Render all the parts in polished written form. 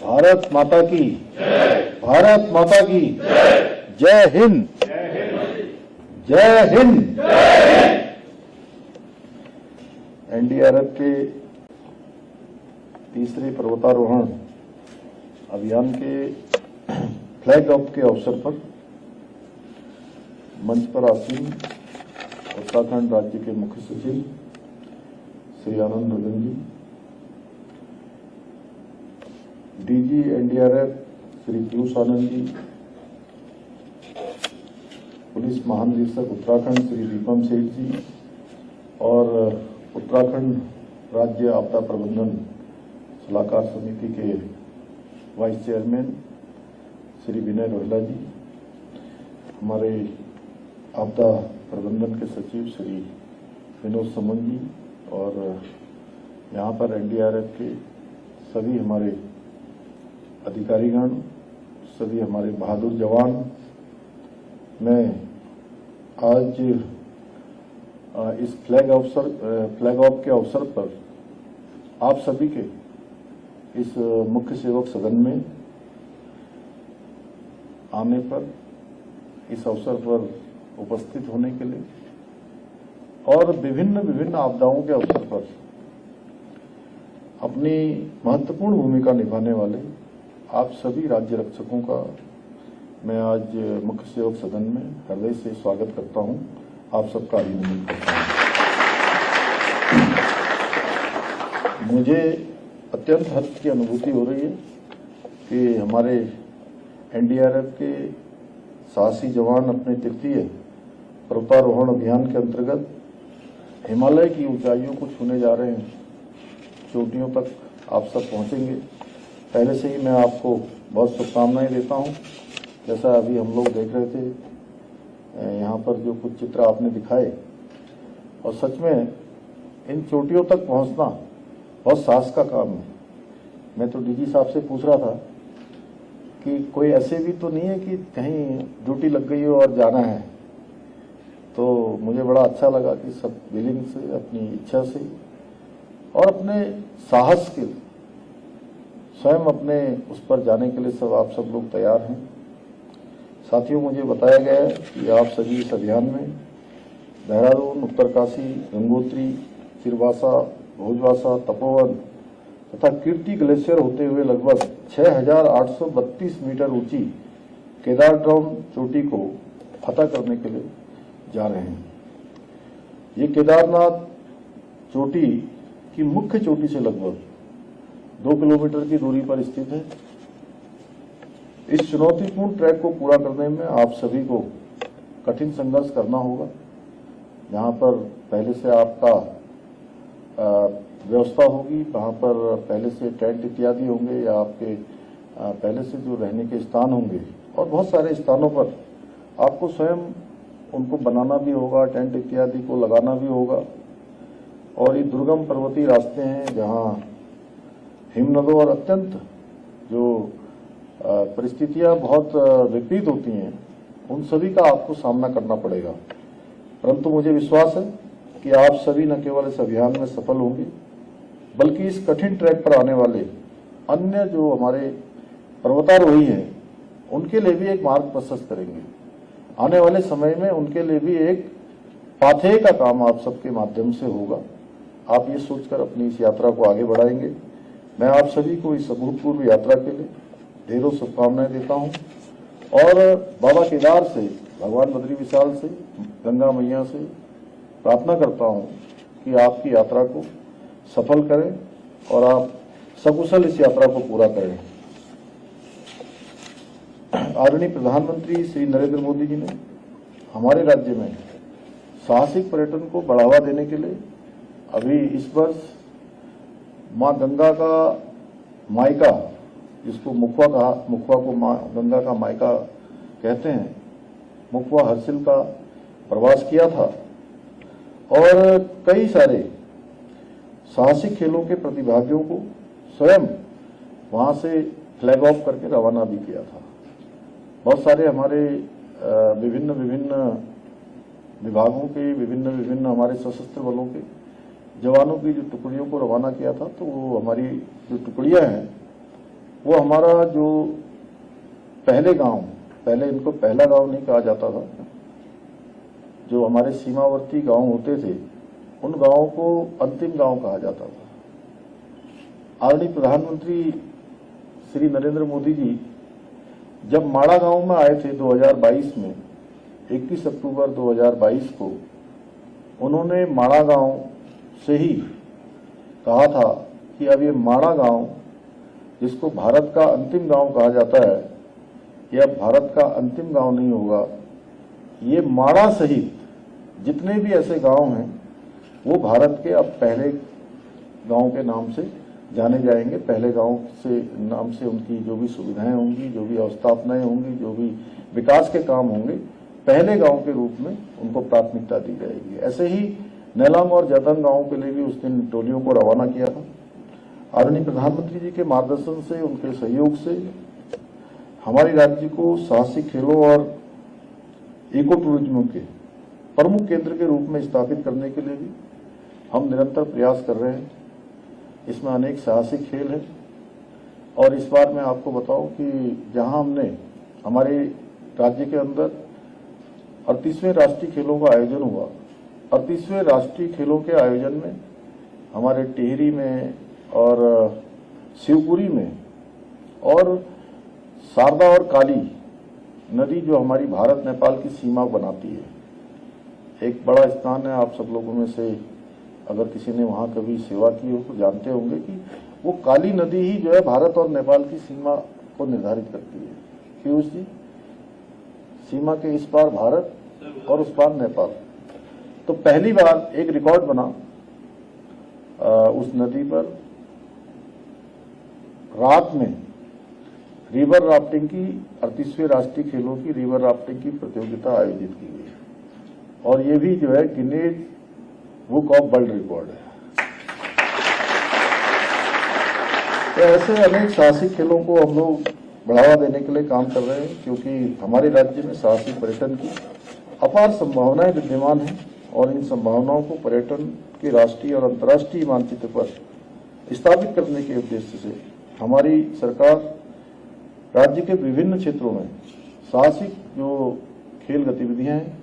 भारत माता की भारत माता की जय हिंद जय हिंद। एनडीआरएफ के तीसरे पर्वतारोहण अभियान के फ्लैग ऑफ के अवसर पर मंच पर आसीन उत्तराखंड राज्य के मुख्य सचिव श्री आनंद रंजन जी, DG NDRF Shri Piyush Anand ji, police महानिदेशक उत्तराखंड श्री दीपम सेठ जी और उत्तराखंड राज्य आपदा प्रबंधन सलाहकार समिति के वाइस चेयरमैन श्री विनय रोहिला जी, हमारे आपदा प्रबंधन के सचिव श्री विनोद समन जी और यहाँ पर एनडीआरएफ के सभी हमारे अधिकारीगण, सभी हमारे बहादुर जवान, मैं आज इस फ्लैग ऑफ के अवसर पर आप सभी के इस मुख्य सेवक सदन में आने पर, इस अवसर पर उपस्थित होने के लिए और विभिन्न आपदाओं के अवसर पर अपनी महत्वपूर्ण भूमिका निभाने वाले आप सभी राज्य रक्षकों का मैं आज मुख्य सेवक सदन में हृदय से स्वागत करता हूं, आप सबका अभिनंदन करता हूं। मुझे अत्यंत हर्ष की अनुभूति हो रही है कि हमारे एनडीआरएफ के साहसी जवान अपने तृतीय पर्वतारोहण अभियान के अंतर्गत हिमालय की ऊंचाइयों को छूने जा रहे हैं। चोटियों तक आप सब पहुंचेंगे। पहले से ही मैं आपको बहुत शुभकामनाएं देता हूं। जैसा अभी हम लोग देख रहे थे, यहाँ पर जो कुछ चित्र आपने दिखाए, और सच में इन चोटियों तक पहुंचना बहुत साहस का काम है। मैं तो डीजी साहब से पूछ रहा था कि कोई ऐसे भी तो नहीं है कि कहीं ड्यूटी लग गई हो और जाना है, तो मुझे बड़ा अच्छा लगा कि सब विलिंग से, अपनी इच्छा से और अपने साहस के स्वयं अपने उस पर जाने के लिए आप सब लोग तैयार हैं। साथियों, मुझे बताया गया है कि आप सभी इस अभियान में देहरादून, उत्तरकाशी, गंगोत्री, चिरवासा, भोजवासा, तपोवन तथा कीर्ति ग्लेशियर होते हुए लगभग 6,832 मीटर ऊंची केदारड्रॉम चोटी को फतह करने के लिए जा रहे हैं। ये केदारनाथ चोटी की मुख्य चोटी से लगभग 2 किलोमीटर की दूरी पर स्थित है। इस चुनौतीपूर्ण ट्रैक को पूरा करने में आप सभी को कठिन संघर्ष करना होगा। जहां पर पहले से आपका व्यवस्था होगी, वहां पर पहले से टेंट इत्यादि होंगे या आपके पहले से जो रहने के स्थान होंगे, और बहुत सारे स्थानों पर आपको स्वयं उनको बनाना भी होगा, टेंट इत्यादि को लगाना भी होगा। और ये दुर्गम पर्वतीय रास्ते हैं जहां हिमनदों और अत्यंत जो परिस्थितियां बहुत विपरीत होती हैं, उन सभी का आपको सामना करना पड़ेगा। परंतु मुझे विश्वास है कि आप सभी न केवल इस अभियान में सफल होंगे, बल्कि इस कठिन ट्रैक पर आने वाले अन्य जो हमारे पर्वतारोही हैं, उनके लिए भी एक मार्ग प्रशस्त करेंगे। आने वाले समय में उनके लिए भी एक पाथेय का काम आप सबके माध्यम से होगा। आप ये सोचकर अपनी इस यात्रा को आगे बढ़ाएंगे। मैं आप सभी को इस अभूतपूर्व यात्रा के लिए ढेरों शुभकामनाएं देता हूं और बाबा केदार से, भगवान बद्री विशाल से, गंगा मैया से प्रार्थना करता हूं कि आपकी यात्रा को सफल करें और आप सकुशल इस यात्रा को पूरा करें। आदरणीय प्रधानमंत्री श्री नरेंद्र मोदी जी ने हमारे राज्य में साहसिक पर्यटन को बढ़ावा देने के लिए अभी इस वर्ष मां गंगा का मायका, जिसको मुखवा को मां गंगा का मायका कहते हैं, मुखवा हर्षिल का प्रवास किया था और कई सारे साहसिक खेलों के प्रतिभागियों को स्वयं वहां से फ्लैग ऑफ करके रवाना भी किया था। बहुत सारे हमारे विभिन्न विभागों के, विभिन्न हमारे सशस्त्र बलों के जवानों की जो टुकड़ियों को रवाना किया था, तो वो हमारी जो टुकड़ियां हैं वो हमारा जो पहले इनको पहला गांव नहीं कहा जाता था, जो हमारे सीमावर्ती गांव होते थे उन गांवों को अंतिम गांव कहा जाता था। आदरणीय प्रधानमंत्री श्री नरेंद्र मोदी जी जब माड़ा गांव में आए थे 2022 में, 21 अक्टूबर 2022 को, उन्होंने माड़ा गांव से ही कहा था कि अब ये माड़ा गांव, जिसको भारत का अंतिम गांव कहा जाता है, यह भारत का अंतिम गांव नहीं होगा। ये माड़ा सहित जितने भी ऐसे गांव हैं वो भारत के अब पहले गांव के नाम से जाने जाएंगे। पहले गांव से नाम से उनकी जो भी सुविधाएं होंगी, जो भी अवस्थापनाएं होंगी, जो भी विकास के काम होंगे, पहले गांव के रूप में उनको प्राथमिकता दी जाएगी। ऐसे ही नेलाम और जतन गांव के लिए भी उस दिन टोलियों को रवाना किया था। आदरणीय प्रधानमंत्री जी के मार्गदर्शन से, उनके सहयोग से हमारे राज्य को साहसिक खेलों और इको टूरिज्म के प्रमुख केंद्र के रूप में स्थापित करने के लिए भी हम निरंतर प्रयास कर रहे हैं। इसमें अनेक साहसिक खेल हैं और इस बार मैं आपको बताऊं कि जहां हमने हमारे राज्य के अंदर 38वें राष्ट्रीय खेलों का आयोजन हुआ, 38वें राष्ट्रीय खेलों के आयोजन में हमारे टिहरी में और शिवपुरी में और शारदा और काली नदी, जो हमारी भारत नेपाल की सीमा बनाती है, एक बड़ा स्थान है। आप सब लोगों में से अगर किसी ने वहां कभी सेवा की हो तो जानते होंगे कि वो काली नदी ही जो है भारत और नेपाल की सीमा को निर्धारित करती है। पीयूष जी, सीमा के इस पार भारत और उस पार नेपाल। तो पहली बार एक रिकॉर्ड बना उस नदी पर रात में रिवर राफ्टिंग की, 38वें राष्ट्रीय खेलों की रिवर राफ्टिंग की प्रतियोगिता आयोजित की गई और ये भी जो है Guinness book of world record है। तो ऐसे अनेक साहसिक खेलों को हम लोग बढ़ावा देने के लिए काम कर रहे हैं, क्योंकि हमारे राज्य में साहसिक पर्यटन की अपार संभावनाएं विद्यमान हैं और इन संभावनाओं को पर्यटन के राष्ट्रीय और अंतर्राष्ट्रीय मानचित्र पर स्थापित करने के उद्देश्य से हमारी सरकार राज्य के विभिन्न क्षेत्रों में साहसिक जो खेल गतिविधियां हैं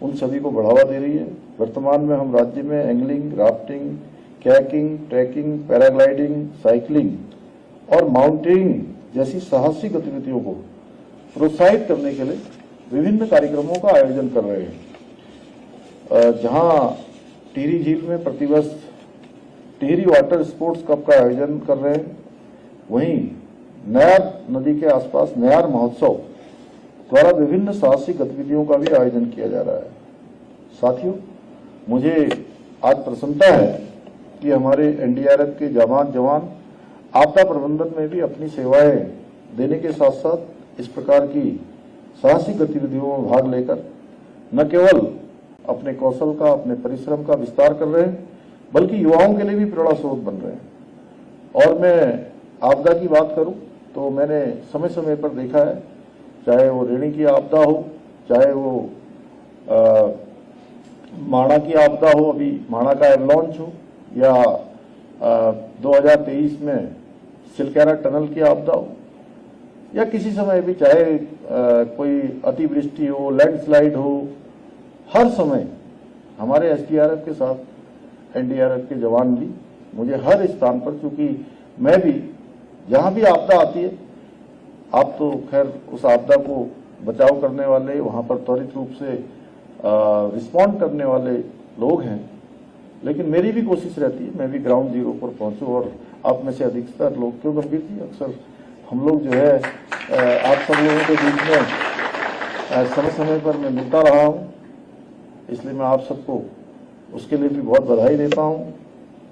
उन सभी को बढ़ावा दे रही है। वर्तमान में हम राज्य में angling, rafting, kayaking, trekking, paragliding, cycling और माउंटेनिंग जैसी साहसिक गतिविधियों को प्रोत्साहित करने के लिए विभिन्न कार्यक्रमों का आयोजन कर रहे हैं। जहां टिहरी झील में प्रतिवर्ष टिहरी वाटर स्पोर्ट्स कप का आयोजन कर रहे हैं, वहीं नयार नदी के आसपास नयार महोत्सव द्वारा विभिन्न साहसिक गतिविधियों का भी आयोजन किया जा रहा है। साथियों, मुझे आज प्रसन्नता है कि हमारे एनडीआरएफ के जवान आपदा प्रबंधन में भी अपनी सेवाएं देने के साथ साथ इस प्रकार की साहसिक गतिविधियों में भाग लेकर न केवल अपने कौशल का, अपने परिश्रम का विस्तार कर रहे हैं, बल्कि युवाओं के लिए भी प्रेरणा स्रोत बन रहे हैं। और मैं आपदा की बात करूं तो मैंने समय समय पर देखा है, चाहे वो ऋणी की आपदा हो, चाहे वो माणा की आपदा हो, अभी माणा का एवलॉन्च हो, या 2023 में सिलकेरा टनल की आपदा हो, या किसी समय भी चाहे कोई अतिवृष्टि हो, लैंडस्लाइड हो, हर समय हमारे एसडीआरएफ के साथ एनडीआरएफ के जवान भी मुझे हर स्थान पर, चूंकि मैं भी जहां भी आपदा आती है, आप तो खैर उस आपदा को बचाव करने वाले, वहां पर त्वरित रूप से रिस्पॉन्ड करने वाले लोग हैं, लेकिन मेरी भी कोशिश रहती है मैं भी ग्राउंड जीरो पर पहुंचूं। और आप में से अधिकतर लोग, क्यों गंभीर जी, अक्सर हम लोग जो है आप सब लोगों के बीच में समय समय पर मैं मिलता रहा हूं, इसलिए मैं आप सबको उसके लिए भी बहुत बधाई देता हूं।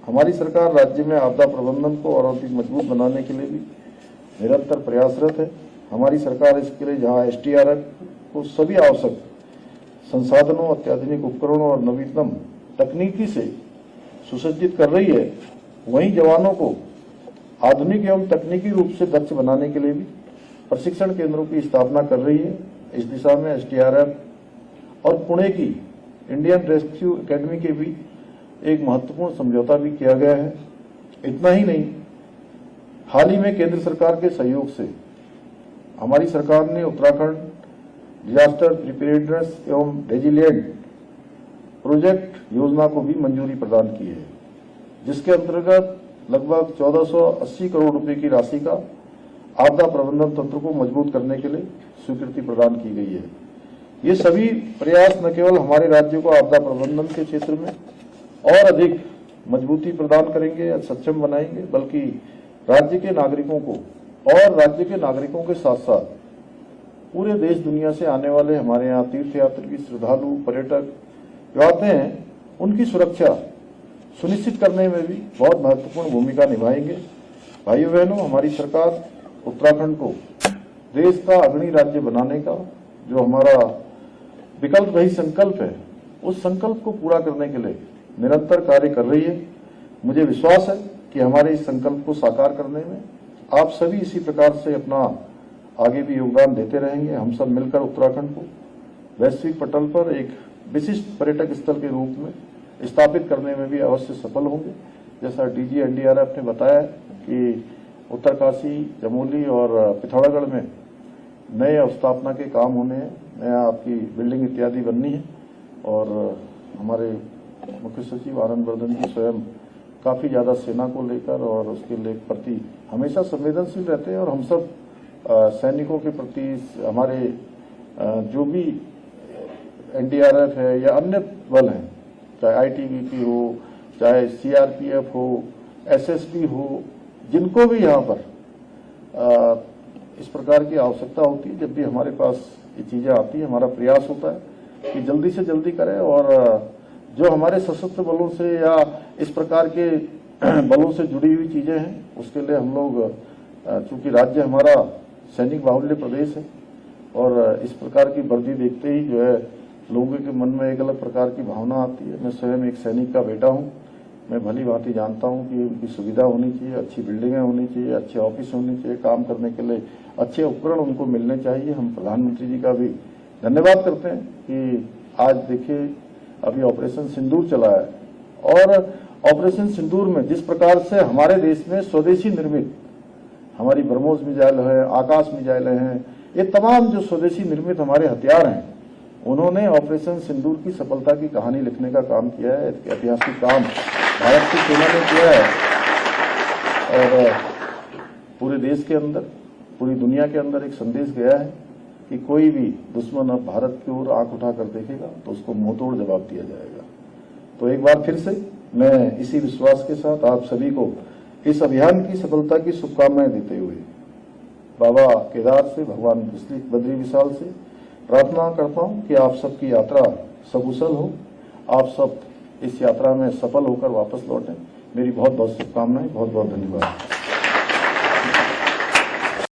हमारी सरकार राज्य में आपदा प्रबंधन को और अधिक मजबूत बनाने के लिए भी निरंतर प्रयासरत है। हमारी सरकार इसके लिए जहां एसडीआरएफ को सभी आवश्यक संसाधनों, अत्याधुनिक उपकरणों और नवीनतम तकनीकी से सुसज्जित कर रही है, वहीं जवानों को आधुनिक एवं तकनीकी रूप से दक्ष बनाने के लिए भी प्रशिक्षण केंद्रों की स्थापना कर रही है। इस दिशा में एसडीआरएफ और पुणे की इंडियन रेस्क्यू एकेडमी के भी एक महत्वपूर्ण समझौता भी किया गया है। इतना ही नहीं, हाल ही में केंद्र सरकार के सहयोग से हमारी सरकार ने उत्तराखंड डिजास्टर प्रिपेयर्डनेस एवं रेजिलिएंट प्रोजेक्ट योजना को भी मंजूरी प्रदान की है, जिसके अंतर्गत लगभग 1480 करोड़ रुपए की राशि का आपदा प्रबंधन तंत्र को मजबूत करने के लिए स्वीकृति प्रदान की गई है। ये सभी प्रयास न केवल हमारे राज्य को आपदा प्रबंधन के क्षेत्र में और अधिक मजबूती प्रदान करेंगे या सक्षम बनाएंगे, बल्कि राज्य के नागरिकों को और राज्य के नागरिकों के साथ साथ पूरे देश दुनिया से आने वाले हमारे यहाँ तीर्थयात्री, श्रद्धालु, पर्यटक जो आते हैं, उनकी सुरक्षा सुनिश्चित करने में भी बहुत महत्वपूर्ण भूमिका निभाएंगे। भाइयों बहनों, हमारी सरकार उत्तराखंड को देश का अग्रणी राज्य बनाने का जो हमारा विकल्प रही संकल्प है, उस संकल्प को पूरा करने के लिए निरंतर कार्य कर रही है। मुझे विश्वास है कि हमारे इस संकल्प को साकार करने में आप सभी इसी प्रकार से अपना आगे भी योगदान देते रहेंगे। हम सब मिलकर उत्तराखंड को वैश्विक पटल पर एक विशिष्ट पर्यटक स्थल के रूप में स्थापित करने में भी अवश्य सफल होंगे। जैसा डीजी एनडीआरएफ ने बताया कि उत्तरकाशी, चमोली और पिथौरागढ़ में नए अवस्थापना के काम होने हैं, नया आपकी बिल्डिंग इत्यादि बननी है और हमारे मुख्य सचिव आनंद वर्धन जी स्वयं काफी ज्यादा सेना को लेकर और उसके लिए प्रति हमेशा संवेदनशील रहते हैं और हम सब सैनिकों के प्रति हमारे जो भी एनडीआरएफ है या अन्य बल हैं, चाहे आईटीबीपी हो, चाहे सीआरपीएफ हो, एसएसबी हो, जिनको भी यहाँ पर इस प्रकार की आवश्यकता होती है, जब भी हमारे पास ये चीजें आती है, हमारा प्रयास होता है कि जल्दी से जल्दी करें और जो हमारे सशस्त्र बलों से या इस प्रकार के बलों से जुड़ी हुई चीजें हैं, उसके लिए हम लोग, चूंकि राज्य हमारा सैनिक बाहुल्य प्रदेश है और इस प्रकार की वर्दी देखते ही जो है लोगों के मन में एक अलग प्रकार की भावना आती है। मैं स्वयं एक सैनिक का बेटा हूं, मैं भली भांति जानता हूं कि उनकी सुविधा होनी चाहिए, अच्छी बिल्डिंगें होनी चाहिए, अच्छे ऑफिस होने चाहिए, काम करने के लिए अच्छे उपकरण उनको मिलने चाहिए। हम प्रधानमंत्री जी का भी धन्यवाद करते हैं कि आज देखिए अभी ऑपरेशन सिंदूर चला है और ऑपरेशन सिंदूर में जिस प्रकार से हमारे देश में स्वदेशी निर्मित हमारी ब्रह्मोस मिसाइल है, आकाश मिसाइलें हैं, ये तमाम जो स्वदेशी निर्मित हमारे हथियार हैं, उन्होंने ऑपरेशन सिंदूर की सफलता की कहानी लिखने का काम किया है। ऐतिहासिक काम भारत की सेना ने किया है और पूरे देश के अंदर, पूरी दुनिया के अंदर एक संदेश गया है कि कोई भी दुश्मन अब भारत की ओर आंख उठाकर देखेगा तो उसको मुंहतोड़ जवाब दिया जाएगा। तो एक बार फिर से मैं इसी विश्वास के साथ आप सभी को इस अभियान की सफलता की शुभकामनाएं देते हुए बाबा केदार से, भगवान बद्री विशाल से प्रार्थना करता हूं कि आप सबकी यात्रा सकुशल हो, आप सब इस यात्रा में सफल होकर वापस लौटें। मेरी बहुत बहुत शुभकामनाएं, बहुत बहुत धन्यवाद।